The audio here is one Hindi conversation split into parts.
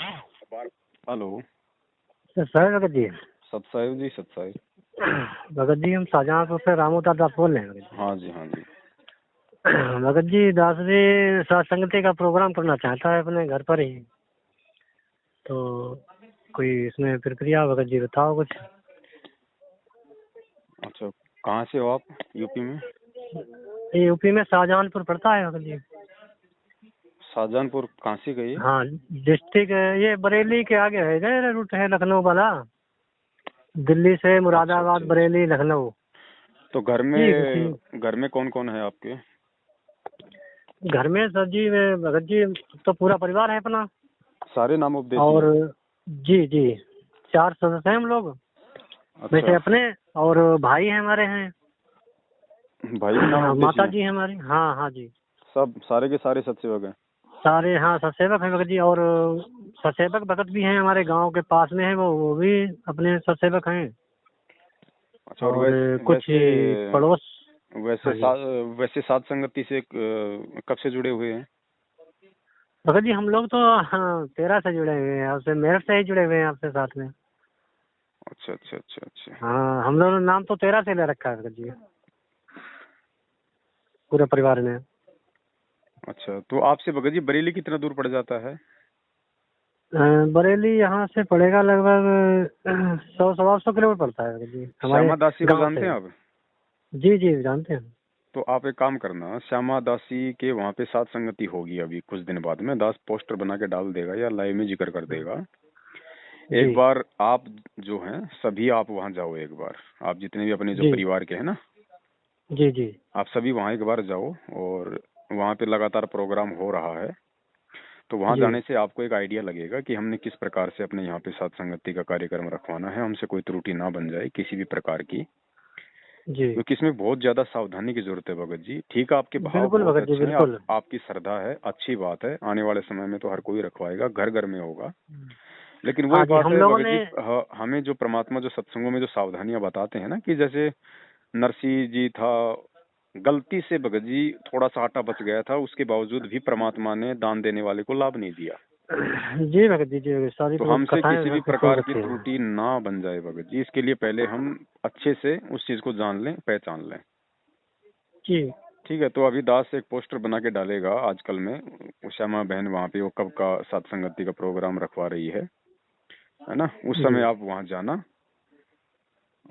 हेलो। सर भगत जी। सतसाहिब जी, सतसाहिब। भगत जी हम शाहजहांपुर से रामू दास बोल रहे हैं भगत हाँ जी, हाँ जी। जी। भगत जी दास जी सत्संगति का प्रोग्राम करना चाहता है अपने घर पर ही, तो कोई इसमें प्रक्रिया भगत जी बताओ कुछ। अच्छा, कहाँ से हो आप? यूपी में? ये यूपी में शाहजहांपुर पड़ता है भगत जी। शाहजहांपुर कहाँ से गई? हाँ, डिस्ट्रिक्ट ये बरेली के आगे है, गए रूट है लखनऊ वाला, दिल्ली से मुरादाबाद अच्छा। बरेली लखनऊ। तो घर में कौन कौन है आपके? घर में सर जी मैं भगत जी तो पूरा परिवार है अपना। सारे नाम उपदेशी और हैं? जी जी 4 सदस्य हैं हम लोग। वैसे अच्छा, अपने और भाई हैं हमारे हैं, भाई भी नाम उपदेशी माता हैं? जी हैं हमारी। हाँ हाँ जी, सब सारे के सारे सतसेवक हैं? सारे हाँ सतसेवक हैं भगत जी। और सतसेवक भगत भी हैं हमारे गांव के पास में है, वो भी अपने सतसेवक हैं। अच्छा। और और कुछ पड़ोस। हाँ जी वैसे साध संगति से कब से जुड़े हुए हैं? भगत जी हम लोग तो हाँ 13 से जुड़े हुए हैं, आपसे मेरठ से ही जुड़े हुए हैं आपसे साथ में। अच्छा अच्छा अच्छा अच्छा। हाँ हम लोगों ने नाम तो 13 से ले रखा है भगत जी पूरे परिवार में। अच्छा, तो आपसे भगत जी बरेली कितना दूर पड़ जाता है? बरेली यहाँ से पड़ेगा लगभग 100-125 किलोमीटर पड़ता है भगत जी हमारे श्यामा दासी को गांव जानते से। हैं आप? जी जी जानते हैं। तो आप एक काम करना, श्यामा दासी के वहाँ पे सात संगति होगी अभी कुछ दिन बाद में। दास पोस्टर बना के डाल देगा या लाइव में जिक्र कर देगा। एक जी बार आप जो हैं सभी आप वहाँ जाओ। एक बार आप जितने भी अपने जो जी परिवार के हैं ना, जी जी आप सभी वहाँ एक बार जाओ। और वहाँ पे लगातार प्रोग्राम हो रहा है, तो वहाँ जी जाने से आपको एक आइडिया लगेगा कि हमने किस प्रकार से अपने यहाँ पे सात संगति का कार्यक्रम रखवाना है। हमसे कोई त्रुटि ना बन जाए किसी भी प्रकार की, जी क्योंकि इसमें बहुत ज्यादा सावधानी की जरूरत है भगत जी। ठीक है, आपके भाव बिल्कुल बहुत भगत जी अच्छे हैं, बिल्कुल। आपकी श्रद्धा है, अच्छी बात है। आने वाले समय में तो हर कोई रखवाएगा, घर घर में होगा। लेकिन वही हाँ जी बात हम है लोगों भगत ने। जी, हमें जो परमात्मा जो सत्संगों में जो सावधानियां बताते हैं ना, कि जैसे नरसिंह जी था, गलती से भगत जी थोड़ा सा आटा बच गया था, उसके बावजूद भी परमात्मा ने दान देने वाले को लाभ नहीं दिया। जी भगत जी सारी तो तो हमसे कथाएं किसी भी सुन प्रकार की रखी हैं। त्रुटि ना बन जाए भगत जी, इसके लिए पहले हम अच्छे से उस चीज को जान लें, पहचान लें। जी ठीक है, तो अभी दास एक पोस्टर बना के डालेगा आजकल में। श्यामा बहन वहाँ पे वो कब का सत्संगति का प्रोग्राम रखवा रही है ना। उस जी समय आप वहाँ जाना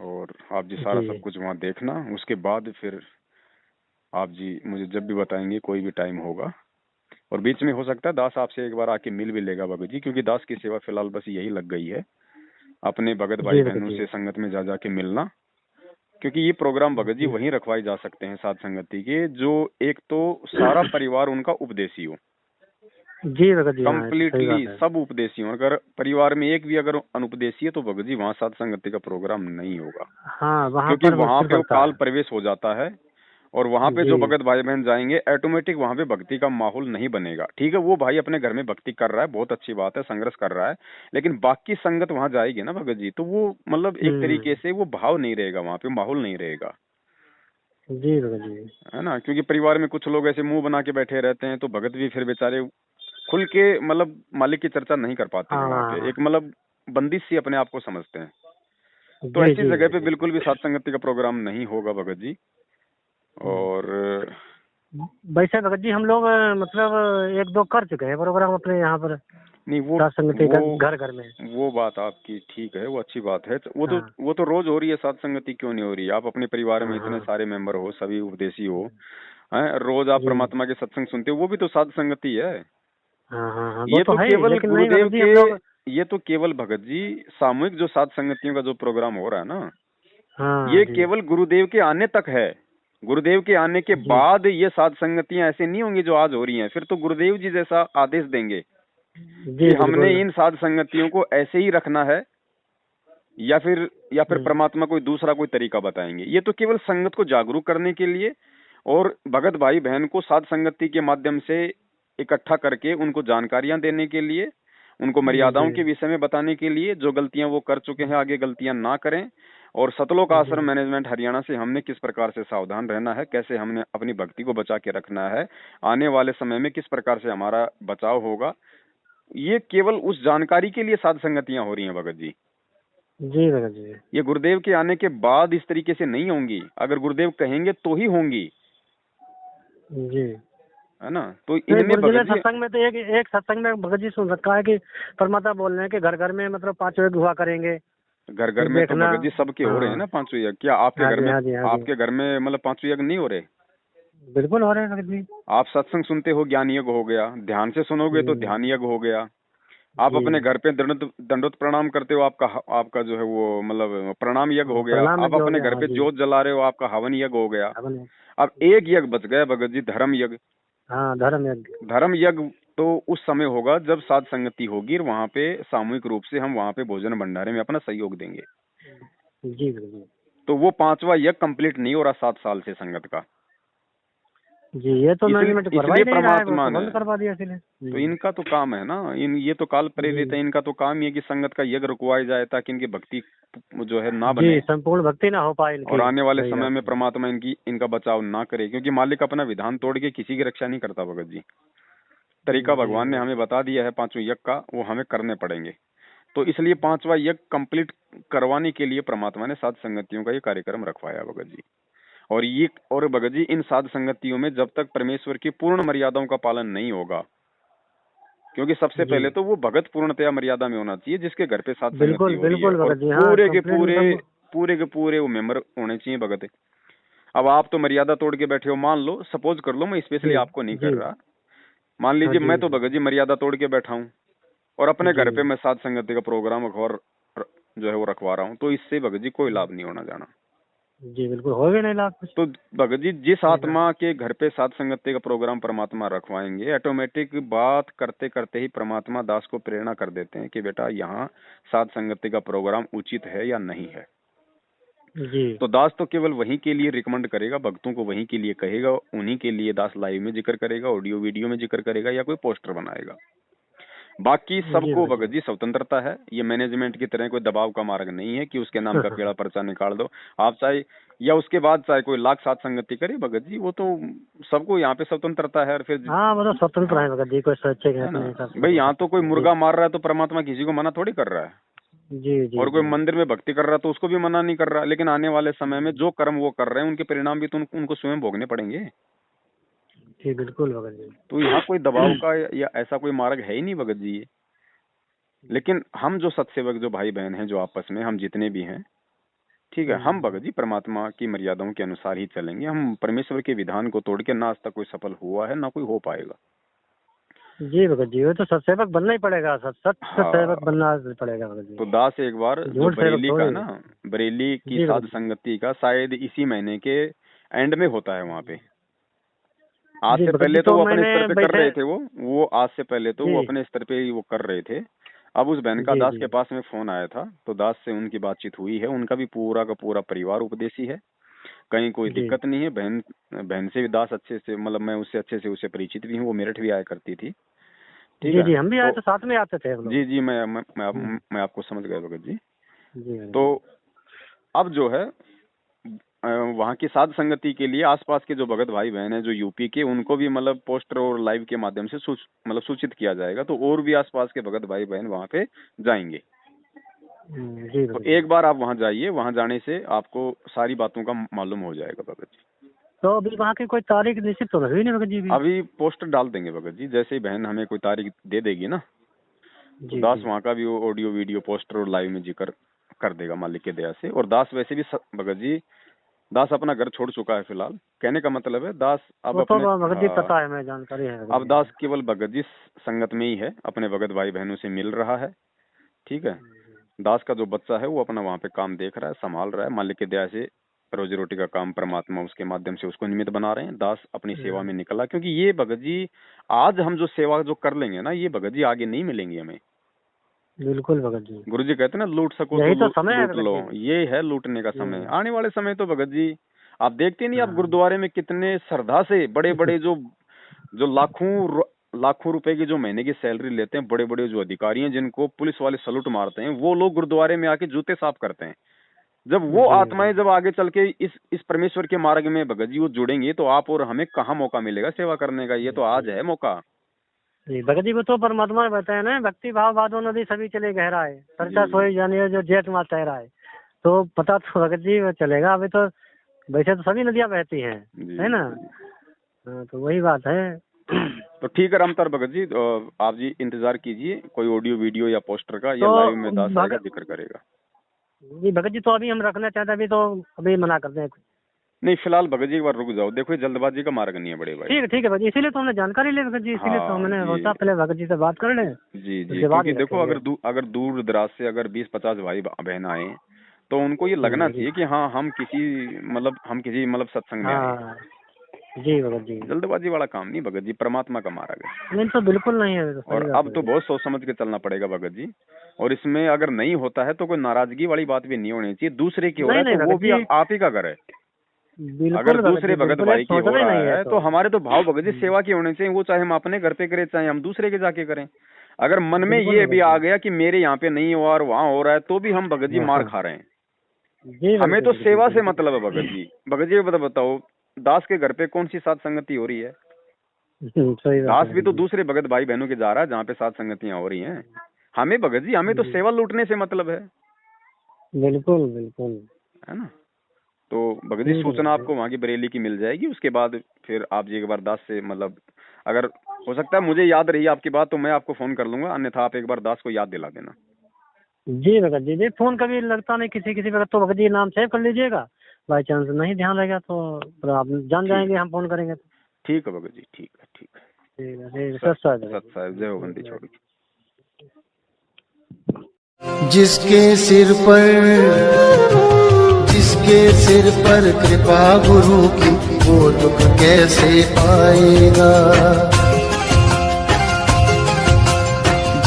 और आप जी सारा सब जी कुछ वहाँ देखना। उसके बाद फिर आप जी मुझे जब भी बताएंगे, कोई भी टाइम होगा। और बीच में हो सकता है दास आपसे एक बार आके मिल भी लेगा भगत जी, क्योंकि दास की सेवा फिलहाल बस यही लग गई है, अपने भगत भाई जी भगत बहनों जी से संगत में जा जाके मिलना। क्योंकि ये प्रोग्राम भगत जी जी वहीं रखवाए जा सकते हैं साध संगति के, जो एक तो सारा परिवार उनका उपदेशी हो, जी भगत जी हाँ ये तो सही कंप्लीटली बात है। सब उपदेशी हो। अगर परिवार में एक भी अगर अनुपदेशी है तो भगत जी वहाँ साध संगति का प्रोग्राम नहीं होगा, हाँ वहाँ क्योंकि पर वहाँ मुश्किल पे वो पड़ता काल है। प्रवेश हो जाता है। और वहाँ पे जी जो भगत भाई बहन जाएंगे, ऑटोमेटिक वहाँ पे भक्ति का माहौल नहीं बनेगा। ठीक है, वो भाई अपने घर में भक्ति कर रहा है, बहुत अच्छी बात है, संघर्ष कर रहा है, लेकिन बाकी संगत वहाँ जाएगी ना भगत जी, तो वो मतलब एक तरीके से वो भाव नहीं रहेगा, वहाँ पे माहौल नहीं रहेगा, जी भगत जी है ना। क्योंकि परिवार में कुछ लोग ऐसे मुंह बना के बैठे रहते हैं, तो भगत भी फिर बेचारे खुल के मतलब मालिक की चर्चा नहीं कर पाते हैं। वहाँ पे हाँ एक मतलब बंदिश सी अपने आप को समझते हैं। तो जी ऐसी जी जगह भगत पे जी। बिल्कुल भी सत्संगति का प्रोग्राम नहीं होगा भगत जी। और वैसे भगत जी हम लोग मतलब 1-2 कर चुके हैं प्रोग्राम अपने यहाँ पर नहीं, सत्संगति वो घर घर में। वो बात आपकी ठीक है, वो अच्छी बात है। हाँ वो तो रोज हो रही है, सत्संगति क्यों नहीं हो रही है? आप अपने परिवार में हाँ इतने हाँ सारे मेंबर हो, सभी उपदेशी हो, हैं, रोज आप जी परमात्मा के सत्संग सुनते हो, वो भी तो साध संगति है। हाँ वो ये तो तो है ही, केवल लेकिन नहीं गुरुदेव भगत जी के, हम लोग। ये तो केवल भगत जी सामूहिक जो साध संगतियों का जो प्रोग्राम हो रहा है ना, हाँ ये जी केवल गुरुदेव के आने तक है। गुरुदेव के आने के जी बाद ये साध संगतियां ऐसे नहीं होंगी जो आज हो रही हैं। फिर तो गुरुदेव जी जैसा आदेश देंगे कि जी हमने बिल्कुल। इन साध संगतियों को ऐसे ही रखना है, या फिर हम्म, परमात्मा कोई दूसरा कोई तरीका बताएंगे। ये तो केवल संगत को जागरूक करने के लिए और भगत भाई बहन को साध संगति के माध्यम से इकट्ठा करके उनको जानकारियां देने के लिए, उनको जी मर्यादाओं के विषय में बताने के लिए, जो गलतियां वो कर चुके हैं आगे गलतियां ना करें। और सतलोक जी आश्रम मैनेजमेंट हरियाणा से हमने किस प्रकार से सावधान रहना है, कैसे हमने अपनी भक्ति को बचा के रखना है, आने वाले समय में किस प्रकार से हमारा बचाव होगा, ये केवल उस जानकारी के लिए साध संगतियां हो रही हैं भगत जी। जी भगत जी। ये गुरुदेव के आने के बाद इस तरीके से नहीं होंगी, अगर गुरुदेव कहेंगे तो ही होंगी, जी। है ना। तो नहीं, इनमें गुरुजी ने भगत जी, सत्संग में तो एक सत्संग में भगत जी सुन रखा है कि परमात्मा बोल रहे हैं कि घर घर में मतलब 5 यज्ञ हुआ करेंगे, घर घर फिर में तो देखना। भगत जी सबके हो रहे हैं हाँ ना 500 यज्ञ। क्या आपके हाँ घर जी, में, हाँ जी, हाँ जी, आपके घर में मतलब 500 यज्ञ नहीं हो रहे? बिल्कुल हो रहे हैं भगत जी। आप सत्संग सुनते हो, ज्ञान यज्ञ हो गया, ध्यान से सुनोगे तो ध्यान यज्ञ हो गया। आप जी। अपने घर पे दंडोत प्रणाम करते हो, आपका आपका जो है वो मतलब प्रणाम यज्ञ हो गया। प्रणाम में आप जो हो अपने गया, घर हाँ पे जी। जोत जला रहे हो, आपका हवन यज्ञ हो गया। हवन है। अब एक यज्ञ बच गया भगत जी, धर्म यज्ञ। हाँ, धर्म यज्ञ। धर्म यज्ञ तो उस समय होगा जब साध संगति होगी और वहां पे सामूहिक रूप से हम वहां पे भोजन भंडारे में अपना सहयोग देंगे। जी भगत जी। तो वो 5वां यज्ञ कंप्लीट नहीं हो रहा 7 साल से संगत का। जी, ये तो इसलिए मैनेजमेंट करवा इसलिए ही नहीं रहा है, वो परमात्मा तो ने, बंद करवा दिया इसलिए। तो इनका तो काम है ना, इन ये तो काल प्रेरित है, जी इनका तो काम ही है कि संगत का यज्ञ रुकवाया जाए ताकि इनकी भक्ति जो है ना जी, बने, संपूर्ण भक्ति ना हो पाए और इनकी। आने वाले सही समय बात में है। परमात्मा इनका बचाव ना करे, क्योंकि मालिक अपना विधान तोड़ के किसी की रक्षा नहीं करता भगत जी। तरीका जी भगवान ने भगत हमें जी। बता दिया है 5वें यज्ञ का, वो हमें करने पड़ेंगे। तो इसलिए 5वां यज्ञ कंप्लीट करवाने के लिए परमात्मा ने साध संगतियों का ये कार्यक्रम रखवाया भगत जी। और भगत जी, इन साध संगतियों में जब तक परमेश्वर की पूर्ण मर्यादाओं का पालन नहीं होगा, क्योंकि सबसे जी पहले तो वो भगत पूर्णतया मर्यादा में होना चाहिए जिसके घर पे साध संगति बिल्कुल हो रही है, बिल्कुल और भगत जी। हाँ, पूरे के कंप्लीट पूरे मतलब। पूरे के पूरे वो मेंबर होने चाहिए भगत। अब आप तो मर्यादा तोड़ के बैठे हो, मान लो, सपोज कर लो, मैं स्पेशली जी आपको नहीं जी। कर रहा, मान हाँ लीजिए जी मैं तो भगत जी मर्यादा तोड़ के बैठा हूँ और अपने जी घर पे मैं साध संगति का प्रोग्राम और जो है वो रखवा रहा हूँ, तो इससे भगत जी कोई लाभ नहीं होना जाना। जी, बिल्कुल हो गए नहीं लाभ कुछ। तो भगत जी, जिस सही बात। आत्मा के घर पे साध संगति का प्रोग्राम परमात्मा रखवाएंगे, ऑटोमेटिक बात करते करते ही परमात्मा दास को प्रेरणा कर देते हैं कि बेटा यहाँ साध संगति का प्रोग्राम उचित है या नहीं है। जी तो दास तो केवल वहीं के लिए रिकमेंड करेगा, भक्तों को वहीं के लिए कहेगा, उन्हीं के लिए दास लाइव में जिक्र करेगा, ऑडियो वीडियो में जिक्र करेगा या कोई पोस्टर बनाएगा। बाकी जी सबको भगत भगत जी। जी स्वतंत्रता है, ये मैनेजमेंट की तरह कोई दबाव का मार्ग नहीं है कि उसके नाम का पेड़ा पर्चा निकाल दो आप चाहे, या उसके बाद चाहे कोई लाख साथ संगति करे भगत जी, वो तो सबको यहाँ पे स्वतंत्रता है। और फिर हाँ, वो तो स्वतंत्र हाँ, है भगत जी, कोई स्वैच्छिक है है ना अपने हिसाब से भाई, वो कर यहाँ तो कोई सकते हैं। जी मुर्गा मार रहा है तो परमात्मा किसी को मना थोड़ी कर रहा है, जी जी और कोई जी। मंदिर में भक्ति कर रहा है तो उसको भी मना नहीं कर रहा, लेकिन आने वाले समय में जो कर्म वो कर रहे हैं उनके परिणाम भी तो उनको स्वयं भोगने पड़ेंगे। जी बिल्कुल भगत तो यहाँ कोई दबाव जी। का या ऐसा कोई मार्ग है ही नहीं भगत जी ये। लेकिन हम जो सत्सेवक, जो भाई बहन हैं, जो आपस में हम जितने भी हैं, ठीक है, हम भगत जी परमात्मा की मर्यादाओं के अनुसार ही चलेंगे। हम परमेश्वर के विधान को तोड़ के ना आज तक कोई सफल हुआ है, ना कोई हो पाएगा। जी भगत जी, वो तो सत्सेवक बनना ही पड़ेगा, सत्य हाँ, सेवक बनना पड़ेगा भगत तो जी। दास एक बार जो झूठ सेवक बरेली का थोड़ी। ना, बरेली की जी साध भगत जी। संगति का शायद इसी महीने के एंड में होता है वहां पे। आज जी से भगत जी, पहले तो तो वो अपने मैंने स्तर पे कर वैसे। रहे थे, वो आज से पहले तो वो जी अपने स्तर पे ही वो कर रहे थे। अब उस बहन का जी दास जी के पास में फोन आया था, तो दास से उनकी बातचीत हुई है। उनका भी पूरा का पूरा परिवार उपदेशी है, कहीं कोई जी दिक्कत नहीं है। बहन बहन से भी दास अच्छे से, मतलब मैं उससे अच्छे से उसे परिचित भी हूँ, वो मेरठ भी आया करती थी। ठीक जी है, जी, हम भी आए तो तो साथ में आते थे हम लोग। जी जी, हम्म, मैं आपको समझ गया भगत जी। जी भगत तो जी। अब जो है वहाँ की साध संगति के लिए आसपास के जो भगत भाई बहन हैं जो यूपी के, उनको भी मतलब पोस्टर और लाइव के माध्यम से मतलब सूचित किया जाएगा, तो और भी आसपास के भगत भाई बहन वहाँ पे जाएंगे। जी तो भगत जी। एक बार आप वहाँ जाइए, वहाँ जाने से आपको सारी बातों का मालूम हो जाएगा भगत जी। तो अभी वहाँ की कोई तारीख निश्चित तो हुई नहीं भगत जी अभी। अभी पोस्टर डाल देंगे भगत जी, जैसे ही बहन हमें कोई तारीख दे देगी ना, तो जी दास जी वहाँ का भी ऑडियो वीडियो पोस्टर और लाइव में जिक्र कर देगा मालिक के दया से। और दास वैसे भी भगत जी, दास अपना घर छोड़ चुका है फिलहाल, कहने का मतलब है दास अब वो तो अपने, भगत जी पता है, मैं जानकारी है भगत अब जी दास हमें। केवल भगत जी संगत में ही है, अपने भगत भाई बहनों से मिल रहा है। ठीक है, दास का जो बच्चा है वो अपना वहाँ पे काम देख रहा है, संभाल रहा है, मालिक की दया से रोजी रोटी का काम परमात्मा उसके माध्यम से उसको निमित्त बना रहे हैं। दास अपनी सेवा में निकला, क्योंकि ये भगत जी आज हम जो सेवा जो कर लेंगे ना, ये भगत जी आगे नहीं मिलेंगी हमें। बिल्कुल भगत जी। गुरु जी कहते हैं ना, लूट सको तो यही तो समय है लूट भगत लो, जी। ये है लूटने का समय। आने वाले समय तो भगत जी आप देखते नहीं, आप हाँ। गुरुद्वारे में कितने श्रद्धा से बड़े बड़े जो जो लाखों रुपए की जो महीने की सैलरी लेते हैं, बड़े बड़े जो अधिकारी हैं जिनको पुलिस वाले सलूट मारते हैं, वो लोग गुरुद्वारे में आके जूते साफ करते हैं। जब वो जी आत्माएं जब आगे चल के इस परमेश्वर के मार्ग में भगत जी वो जुड़ेंगे, तो आप और हमें कहाँ मौका मिलेगा सेवा करने का? ये तो आज जी है मौका। जी भगत जी, वो तो परमात्मा ने बताया ना, भक्ति भाव बाधो नदी सभी चले गहरा है, चर्चा सोई जानिए जो जेठ मास तैरा है। तो पता तो भगत जी वो चलेगा। अभी तो वैसे तो सभी नदियां बहती हैं, है ना। हाँ, तो वही बात है। तो ठीक है रामतार भगत जी, आप जी इंतजार कीजिए, कोई ऑडियो वीडियो या पोस्टर का या तो लाइव में दास आएगा, जिक्र करेगा। जी भगत जी, तो अभी हम रखना चाहते हैं, अभी तो अभी मना कर दें। नहीं फिलहाल भगत जी एक बार रुक जाओ, देखो ये जल्दबाजी का मार्ग नहीं है बड़े भाई। ठीक है भगत जी, इसीलिए तो हमने जानकारी ली भगत जी, इसीलिए तो हमने सोचा पहले भगत जी से बात कर लें। जी जी, क्योंकि देखो अगर दूर दराज से अगर 20-50 भाई बहन आए तो उनको ये लगना चाहिए कि हाँ हम किसी सत्संग में आए। जी भगत जी, जल्दबाजी वाला काम नहीं भगत जी, परमात्मा का मार्ग है। नहीं तो बिल्कुल नहीं है। और अब तो बहुत सोच समझ के चलना पड़ेगा भगत जी, और इसमें अगर नहीं होता है तो कोई नाराजगी वाली बात भी नहीं होनी चाहिए। दूसरे की हो रहा है तो वो भी आप ही का घर है। अगर दूसरे भगत भाई की हो रहा है तो हमारे तो भाव भगत जी सेवा के होने चाहिए, वो चाहे हम अपने घर पे करें चाहे हम दूसरे के जाके करें। अगर मन में ये भी आ गया कि मेरे यहाँ पे नहीं हो और वहाँ हो रहा है तो भी हम भगत जी मार खा रहे हैं। हमें तो सेवा से मतलब है भगत जी। भगत जी बताओ, दास के घर पे कौन सी सात संगति हो रही है? दास भी तो दूसरे भगत भाई बहनों के जा रहा है जहाँ पे सात संगतियां हो रही हैं। हमें भगत जी हमें तो सेवा लूटने से मतलब है। बिल्कुल बिल्कुल, है ना। तो भगत जी सूचना आपको वहाँ की बरेली की मिल जाएगी, उसके बाद फिर आप जी एक बार दास से अगर हो सकता है मुझे याद रही आपकी बात तो मैं आपको फोन कर लूंगा, अन्यथा आप एक बार दास को याद दिला देना। जी भगत जी, फोन कभी लगता नहीं किसी वक्त, तो भगत जी नाम सेव कर लीजिएगा, बाई चांस नहीं ध्यान रहेगा तो आप जान जाएंगे, हम फोन करेंगे। ठीक है भगत जी, ठीक है। सत साहिब, जय हो बंदी छोड़। जिसके सिर पर कृपा गुरु की, वो दुख कैसे पाएगा।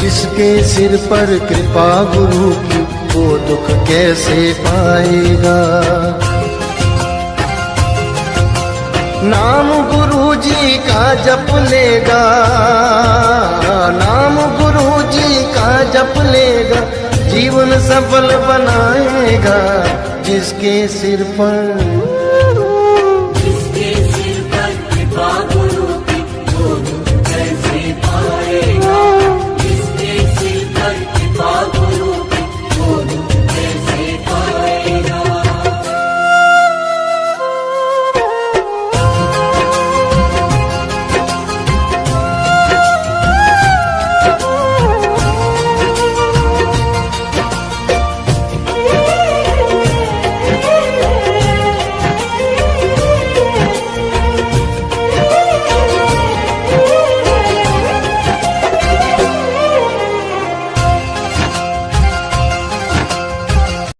जिसके सिर पर कृपा गुरु की, वो दुख कैसे पाएगा। नाम गुरु जी का जप लेगा, नाम गुरु जी का जप लेगा, जीवन सफल बनाएगा। जिसके सिर पर